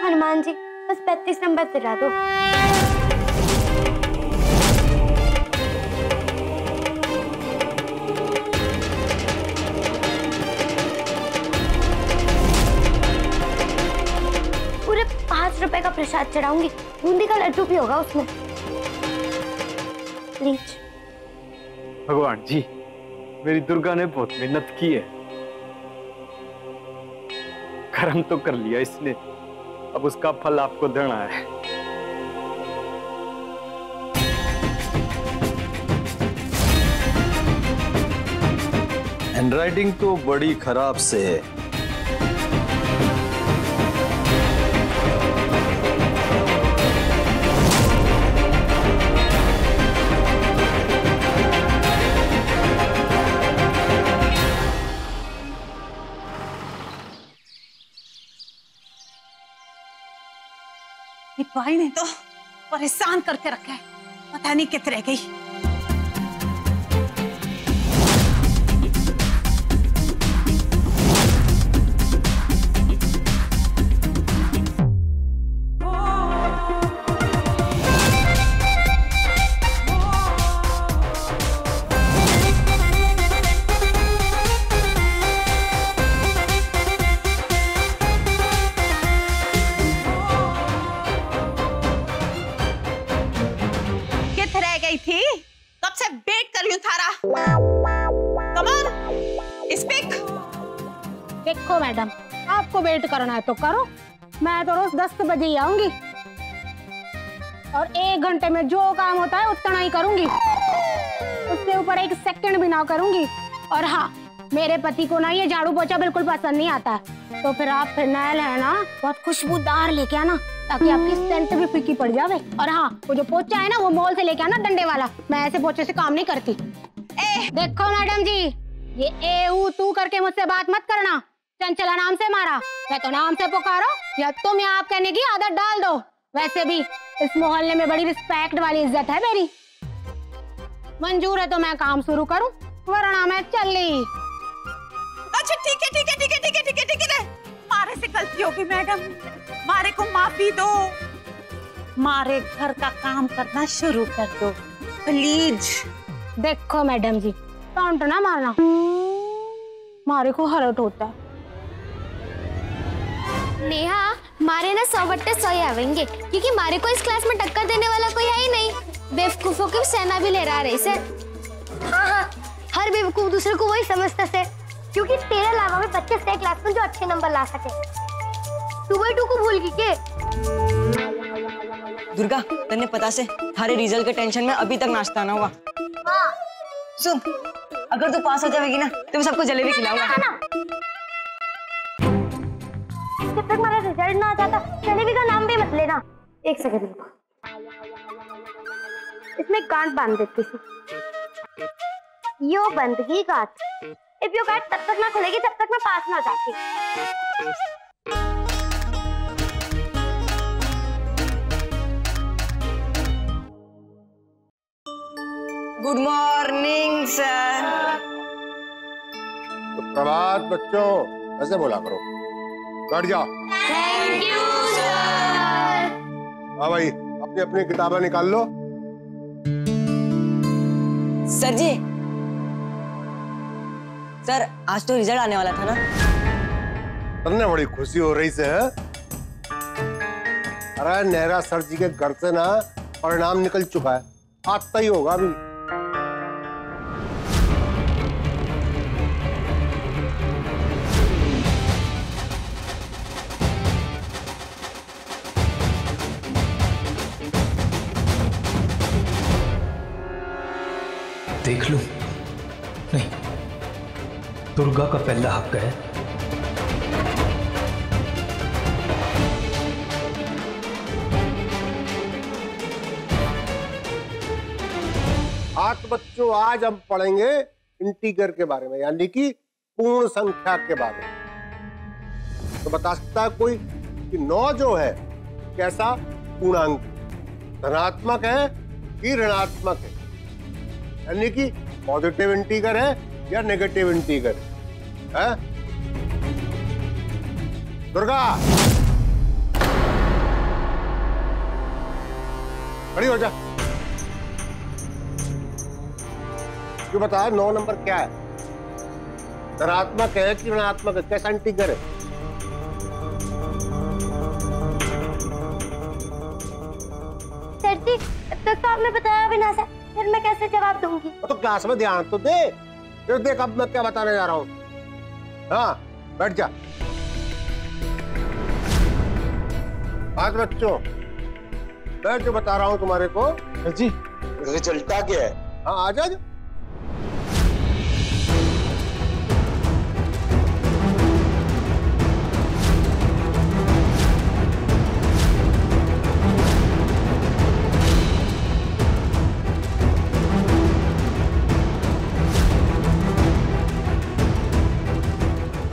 हनुमान जी बस 35 नंबर दिला दो। पूरे 5 रुपए का प्रसाद चढ़ाऊंगी, बूंदी का लड्डू भी होगा उसमें। प्लीज। भगवान जी, मेरी दुर्गा ने बहुत मेहनत की है, कर्म तो कर लिया इसने, अब उसका फल आपको देना है। हैंडराइटिंग तो बड़ी खराब से है। भाई ने तो परेशान करके रखा है, पता नहीं कितने गई। थी कब से वेट कर रही हूं थारा। Come on speak. देखो मैडम, आपको वेट करना है तो करो, मैं तो रोज 10 बजे ही आऊंगी और 1 घंटे में जो काम होता है उतना ही करूंगी, उसके ऊपर 1 सेकंड भी ना करूंगी। और हाँ, मेरे पति को ना ये झाड़ू पोछा बिल्कुल पसंद नहीं आता है, तो फिर आप फिनाइल है ना बहुत खुशबूदार लेके आना ताकि आपकी सेंट भी फीकी पड़ जावे। और हाँ, वो जो पोछा है ना वो मॉल से लेके आना, डंडे वाला, मैं ऐसे पोछे से काम नहीं करती। देखो मैडम जी, ये ए ऊ तू करके मुझसे बात मत करना। चंचला नाम से मारा या तो नाम से पुकारो या तुम यहाँ आप कहने की आदत डाल दो। वैसे भी इस मोहल्ले में बड़ी रिस्पेक्ट वाली इज्जत है मेरी। मंजूर है तो मैं काम शुरू करूं, वरना मैं चल ली। अच्छा ठीक है ठीक है ठीक है ठीक है ठीक है ठीक है, मारे से गलती होगी मैडम, मारे को माफी दो, मारे घर का काम करना शुरू कर दो प्लीज। देखो मैडम जी, टॉन्ट ना मारना, मारे को हर्ट होता है। नेहा, मारे ना 100 बट्टे 100 ही आवेंगे, क्योंकि मारे को इस क्लास में टक्कर देने वाला कोई है ही नहीं। बेवकूफों की सेना भी ले रहा है इसे। हाँ हाँ, हर बेवकूफ दूसरे को वही समझता से, क्योंकि तेरे अलावा भी बच्चे से क्लास में जो अच्छे नंबर ला सके। 2/2 को भूल गई के? दुर्गा, तन्ने पता से थारे रिजल्ट के टेंशन में अभी तक नाश्ता ना हुआ। हाँ। सुन, अगर तू पास हो जाएगी ना तो मैं सबको जलेबी खिलाऊंगा। जब तक मेरा रिजल्ट ना आ जाता, जलेबी का नाम भी मत लेना। 1 सेकंड रुको, इसमें गांठ बांध देती थी। यो बंद की गांठ। इफ यो गांठ तब तक ना खुलेगी जब तक मैं पास ना हो जाती। Good morning sir. प्रभात बच्चों, ऐसे बोला करो। बैठ जाओ। Thank you sir. हाँ भाई, अपनी अपनी किताबें निकाल लो। सर जी, सर आज तो रिजल्ट आने वाला था ना? तुमने बड़ी खुशी हो रही से है? अरे नेहरा सर जी के घर से ना परिणाम निकल चुका है, आता ही होगा अभी। देख लूं? नहीं, दुर्गा का पहला हक है। आज बच्चों, आज हम पढ़ेंगे इंटीगर के बारे में, यानी कि पूर्ण संख्या के बारे में। तो बता सकता है कोई कि 9 जो है कैसा पूर्णांक, धनात्मक है कि ऋणात्मक है, यानी कि पॉजिटिव इंटीगर है या नेगेटिव इंटीगर है? दुर्गा, खड़ी हो जा। तू बता 9 नंबर क्या है? धनात्मक है कि ऋणात्मक है? कैसा इंटीजर है? सर जी, अब तक तो आपने बताया भी ना सर, फिर मैं कैसे जवाब दूंगी? तो क्लास में ध्यान तो दे। फिर देख अब मैं क्या बताने जा रहा हूँ। हाँ, बैठ जा। आज बच्चों, मैं जो बता रहा हूँ तुम्हारे को। जी रिजल्ट आ गया है। हाँ, आ जा।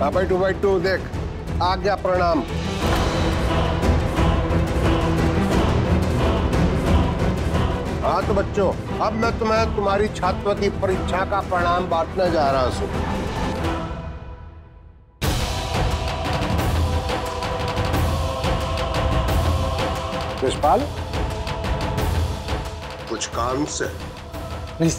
हाँ बैठू देख, आ गया प्रणाम। हाँ तो बच्चों, अब मैं तुम्हें तुम्हारी छात्रवृत्ति परीक्षा का परिणाम बांटने जा रहा हूँ। यशपाल, कुछ काम से? नहीं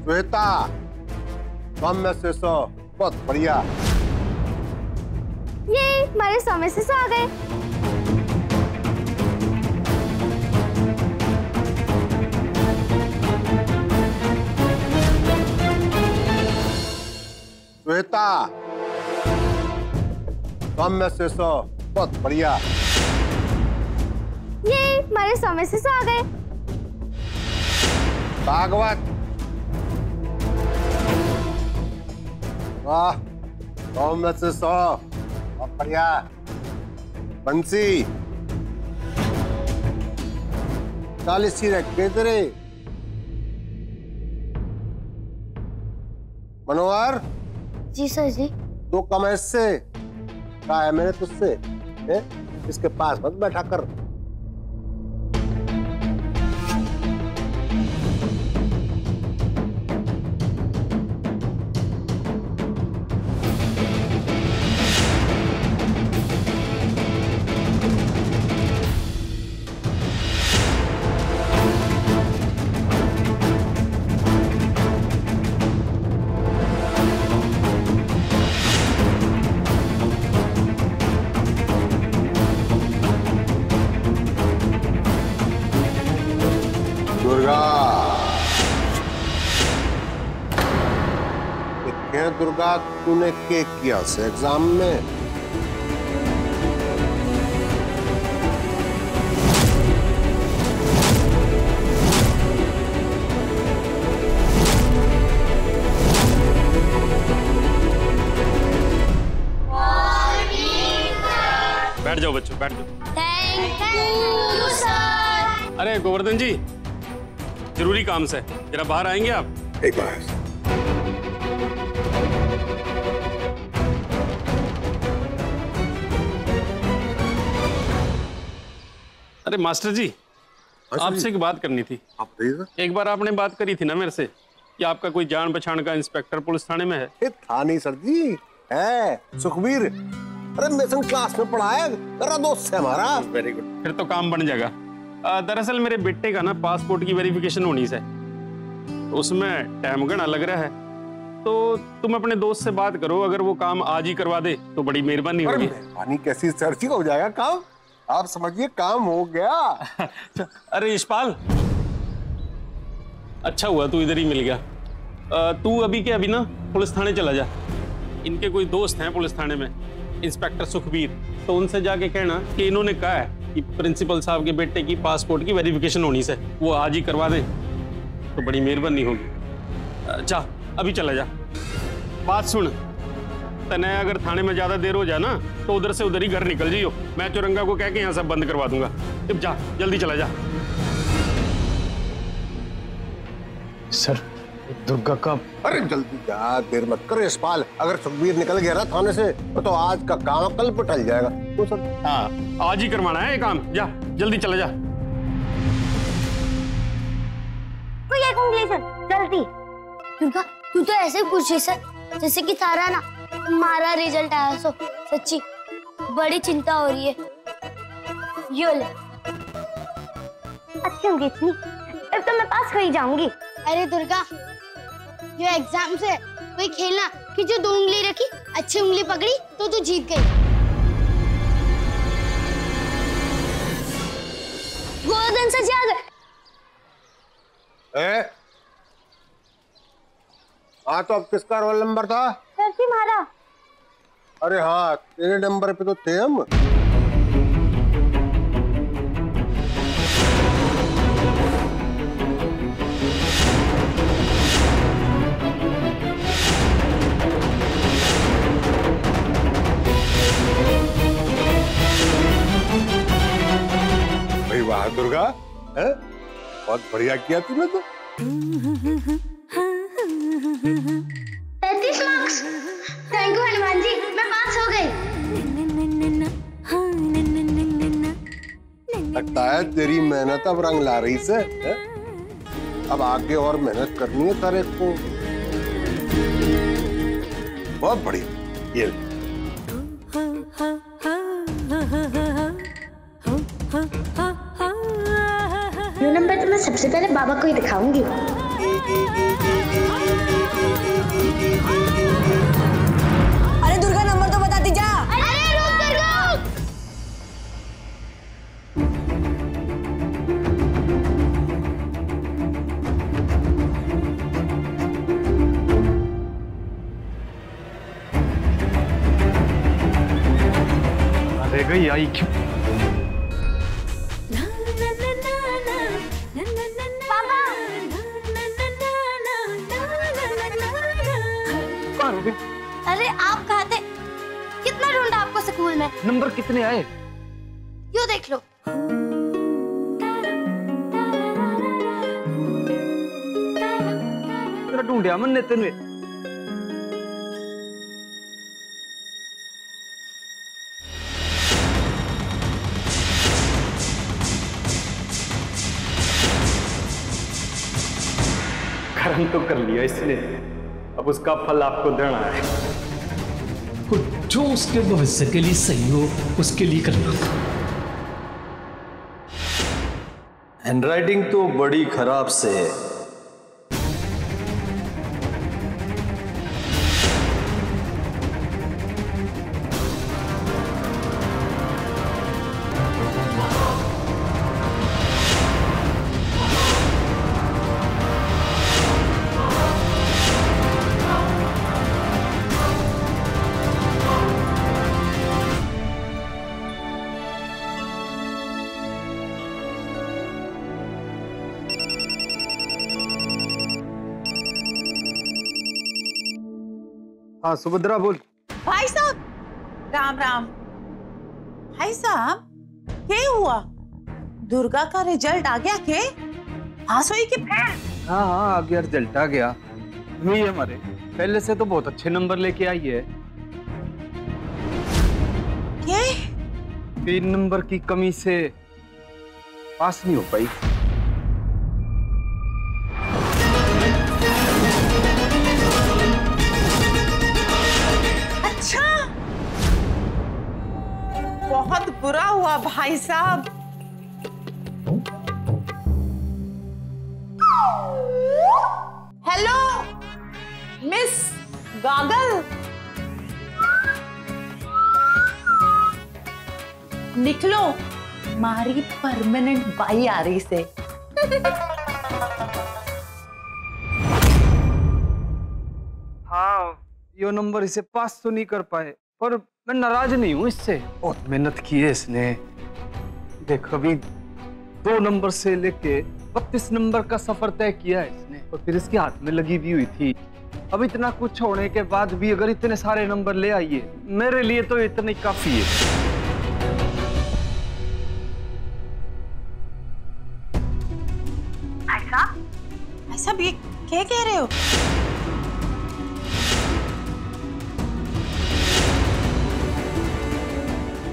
श्वेता, 100 में से 100, बहुत बढ़िया। ये हमारे 100 में से 100 आ गए। श्वेता, 100 में से 100, बहुत बढ़िया। ये हमारे 100 में से 100 आ गए। भागवत, वाह, 100 में से 100, बहुत बढ़िया। बंसी, 40 ही रख गए तेरे। मनोहर, जी सर जी। 2 कम है इससे। कहा है मैंने तुझसे, इसके पास मत बैठा कर। दुर्गा, तूने केक किया से एग्जाम में? बैठ जाओ बच्चों, बैठ जाओ। Thank you sir. अरे गोवर्धन जी, जरूरी काम से जरा बाहर आएंगे आप? एक बार। अरे मास्टर जी, आपसे एक बात करनी थी। आप बताइए। एक बार आपने बात करी थी ना मेरे से कि आपका कोई जान पहचान का इंस्पेक्टर पुलिस थाने में है। था नहीं सर जी, है सुखबीर। अरे मेसन क्लास में पढ़ा है, मेरा दोस्त है हमारा। वेरी गुड, फिर तो काम बन जाएगा। दरअसल मेरे बेटे का ना पासपोर्ट की वेरिफिकेशन होनी है, तो उसमें टाइम घना लग रहा है। तो तुम अपने दोस्त से बात करो, अगर वो काम आज ही करवा दे तो बड़ी मेहरबानी होगी। मेहरबानी कैसी सर जी, हो जाएगा काम। आप समझिए काम हो गया। अरे यशपाल, अच्छा हुआ तू इधर ही मिल गया। तू अभी के अभी ना पुलिस थाने चला जा। इनके कोई दोस्त हैं पुलिस थाने में, इंस्पेक्टर सुखबीर, तो उनसे जाके कहना कि इन्होंने कहा है कि प्रिंसिपल साहब के बेटे की पासपोर्ट की वेरिफिकेशन होनी है, वो आज ही करवा दें तो बड़ी मेहरबानी होगी। जा अभी चला जा। बात सुन, तने अगर थाने में ज्यादा देर हो जाए ना तो उधर से उधर ही घर निकल जाइयो। मैं चौरंगा को कह के यहाँ सब बंद करवा दूंगा। अब जा, जल्दी चला जा। सर, दुर्गा का। अरे जल्दी जा, देर मत कर यशपाल। अगर सुखबीर निकल गया ना थाने से तो आज का काम कल पे टल जाएगा। तो सर, हाँ आज ही करवाना है ये काम। जा जल्दी चला जा। जल्दी। दुर्गा, तू तो ऐसे पूछ रही सर जैसे कि तारा ना तुम्हारा रिजल्ट आया सो सच्ची बड़ी चिंता हो रही है। यो ले। अच्छी होंगी इतनी, अब तो मैं पास हो ही जाऊंगी। अरे दुर्गा, जो एग्जाम से कोई खेलना कि जो 2 उंगली रखी, अच्छी उंगली पकड़ी तो तू जीत गई। गोवर्धन सर जी आ गए। हाँ तो अब किसका रोल नंबर था? सर जी हमारा। अरे हाँ, तेरे नंबर पे तो थे हम। भाई वाह दुर्गा, है? बहुत बढ़िया किया तूने तो। 33 marks. Thank you Hanuman ji, मैं पास हो गई। लगता है तेरी मेहनत अब रंग ला रही से, है? अब आगे और मेहनत करनी है तारे को। बहुत बढ़िया। ये नंबर तो मैं सबसे पहले बाबा को ही दिखाऊंगी। अरे दुर्गा नंबर तो बताती जा। अरे रुक दुर्गा। अरे गई आई क्यों? अरे आप कहाँ थे? कितना ढूंढा आपको स्कूल में। नंबर कितने आए? यो देख लो। तेरा ढूंढिया मन ने तेने। कर्म तो कर लिया इसने, अब उसका फल आपको देना है। जो उसके भविष्य के लिए सही हो उसके लिए करना। हैंडराइटिंग तो बड़ी खराब से है। हाँ सुभद्रा बोल। भाई साहब, राम राम। भाई साहब, क्या हुआ? दुर्गा का रिजल्ट आ गया के? पास हुई कि फेल? हाँ हाँ आ गया, रिजल्ट आ गया। हुई है हमारे, पहले से तो बहुत अच्छे नंबर लेके आई है। क्या? 3 नंबर की कमी से पास नहीं हो पाई। बहुत बुरा हुआ भाई साहब। हेलो मिस गागल, निकलो, मारी परमानेंट बाई आ रही से। हाँ यो नंबर इसे पास तो नहीं कर पाए, पर मैं नाराज नहीं हूँ इससे। बहुत मेहनत की है इसने। देख अभी 2 नंबर से लेके 32 नंबर का सफर तय किया है इसने, और फिर इसके हाथ में लगी भी हुई थी। अब इतना कुछ होने के बाद भी अगर इतने सारे नंबर ले आइए, मेरे लिए तो इतना ही काफी है। ऐसा भी क्या कह रहे हो?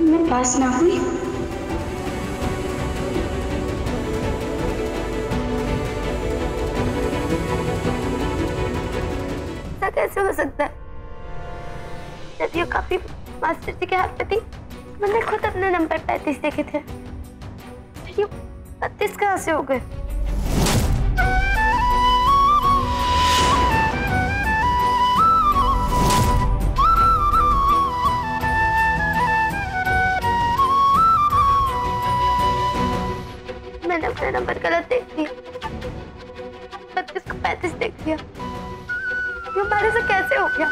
मैं पास ना हुई। ऐसा कैसे हो सकता है? जब ये कॉपी मास्टर जी के हाथ में थी मैंने खुद अपने नंबर 35 देखे थे, ये 32 कहाँ से हो गए? मैंने अपना नंबर गलत देख दिया, 32 को 35 देख दिया। ये हमारे से कैसे हो गया?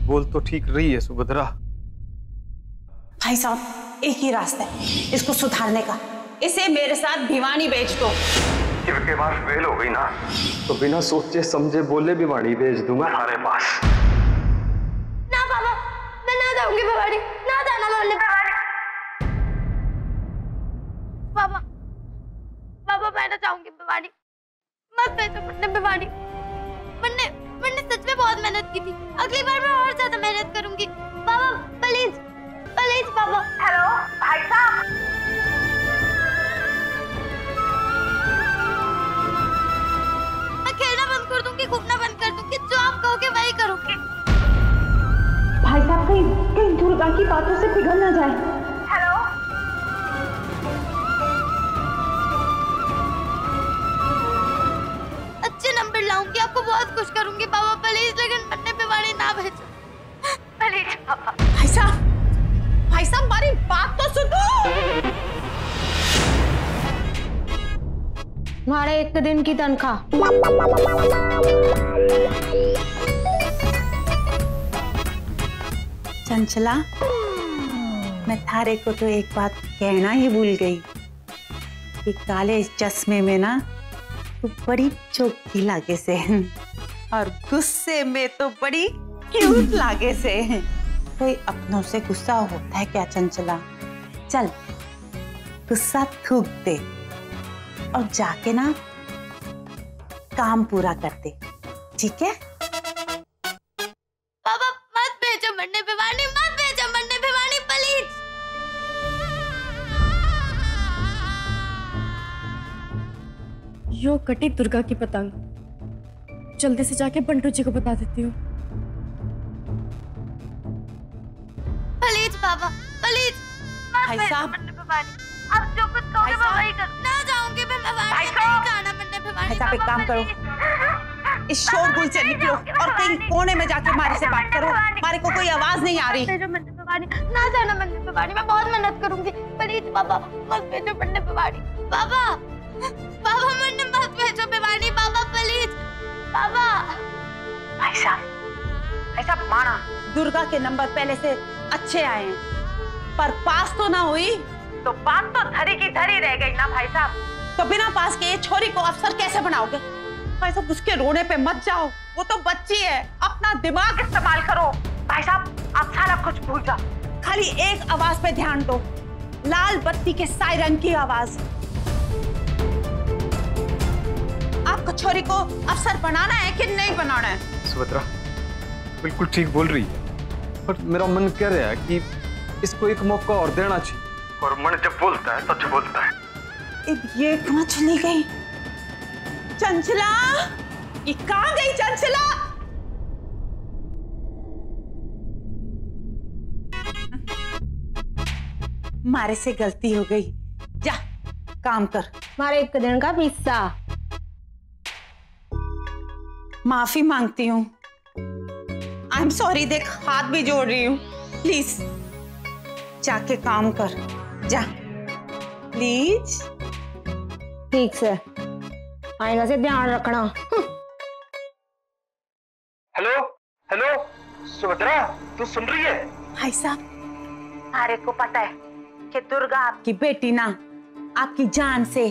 बोल तो ठीक रही है सुभद्रा। भाई साहब एक ही रास्ता है इसको सुधारने का, इसे मेरे साथ भिवानी भेज दो। के पास फेल हो गई ना तो बिना सोचे समझे बोले भिवानी भेज दूंगा हमारे पास। ना बाबा, मैं ना जाऊंगी भिवानी, ना जाना मैं भिवानी। बाबा बाबा मैं ना जाऊंगी भिवानी, मत भेजो मुझे भिवानी। मैंने सच में बहुत मेहनत की थी, अगली बार मैं और ज्यादा मेहनत करूंगी। बाबा प्लीज प्लीज बाबा। हेलो भाई साहब, मैं खेलना बंद कर दूंगी, घूमना बंद कर दूंगी, जो आप कहोगे वही करूंगी। भाई साहब कहीं दुर्गा की बातों से पिघल ना जाए। हेलो अच्छे नंबर लाऊंगी, आपको बहुत खुश करूंगी बाबा प्लीज, लेकिन बनने पे वाली ना भेजो प्लीज बाबा। भाई साहब हमारी बात तो सुनो। तुम्हारे एक दिन की तनख्वाह। चंचला, मैं थारे को तो एक बात कहना ही भूल गई कि काले चश्मे में ना तू बड़ी चौकी लागे से और गुस्से में तो बड़ी क्यूट लागे से। कोई अपनों से गुस्सा होता है क्या चंचला? चल गुस्सा थूक दे और जाके ना काम पूरा कर दे, ठीक है? बाबा मत भेजो मरने भिवानी, मत भेजो मरने भिवानी प्लीज। यो कटी दुर्गा की पतंग, जल्दी से जाके बंटू जी को बता देती हूँ। प्लीज बाबा प्लीज भाई साहब, आप जो कुछ कहोगे मैं वही करूँ। ना जाऊंगी मैं भिवानी, नहीं जाना मरने भिवानी। भाई साहब एक काम करो, इस शोरगुल से निकलो और कहीं कोने में जाके मारे से बात करो, मारे को कोई आवाज नहीं आ रही। भेजो मरने भिवानी, ना जाना मरने भिवानी, मैं बहुत मेहनत करूंगी प्लीज बाबा, मत भेजो मरने भिवानी। बाबा बाबा मरने मत भेजो भिवानी बाबा प्लीज बाबा। भाई साहब माना दुर्गा के नंबर पहले से अच्छे आए हैं, पर पास तो ना हुई तो बात तो धरी की धरी रह गई ना भाई साहब। तो बिना पास के ये छोरी को अफसर कैसे बनाओगे? भाई साहब उसके रोने पे मत जाओ, वो तो बच्ची है, अपना दिमाग इस्तेमाल करो। भाई साहब आप सारा कुछ भूल जाओ, खाली एक आवाज पे ध्यान दो, लाल बत्ती के सायरन की आवाज। आपको छोरी को अफसर बनाना है कि नहीं बनाना है? सुभद्रा बिल्कुल ठीक बोल रही है, पर मेरा मन कह रहा है कि इसको एक मौका और देना चाहिए। और मन जब बोलता है सच बोलता है। ये कहाँ चली गई? चंचला, ये कहाँ गई चंचला? मारे से गलती हो गई, जा काम कर। हमारे एक दिन का हिस्सा। माफी मांगती हूँ, आई एम सॉरी। देख हाथ भी जोड़ रही हूँ, प्लीज जाके काम कर, जा प्लीज। ठीक से आईना से ध्यान रखना। हेलो हेलो सुभद्रा, तू सुन रही है? भाई साहब सारे को पता है कि दुर्गा आपकी बेटी ना, आपकी जान से,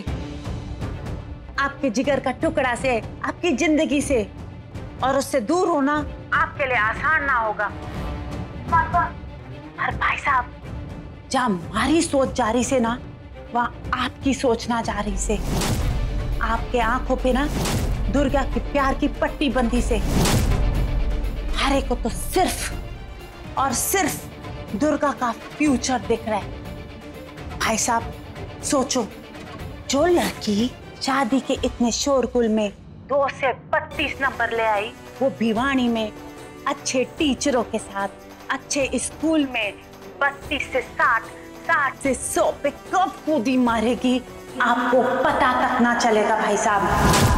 आपके जिगर का टुकड़ा से, आपकी जिंदगी से, और उससे दूर होना आपके लिए आसान ना होगा। पर भाई साहब जहाँ हमारी सोच जा रही से ना, वहाँ आपकी सोच ना जा रही से, आपके आंखों पे ना दुर्गा की प्यार की पट्टी बंधी से। मारे को तो सिर्फ और सिर्फ दुर्गा का फ्यूचर दिख रहा है। भाई साहब सोचो, जो लड़की शादी के इतने शोरगुल में 2 से 32 नंबर ले आई, वो भिवानी में अच्छे टीचरों के साथ अच्छे स्कूल में 32 से 60, 60 से 100 पे कब कूदी मारेगी, आपको पता तक ना चलेगा भाई साहब।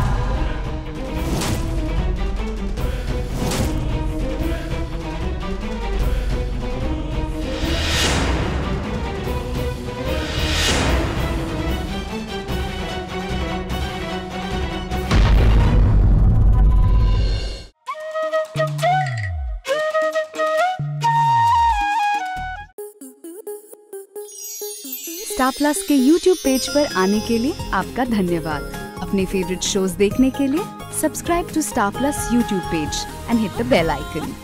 स्टार प्लस के YouTube पेज पर आने के लिए आपका धन्यवाद। अपने फेवरेट शोज देखने के लिए subscribe to star plus YouTube page and hit the bell icon.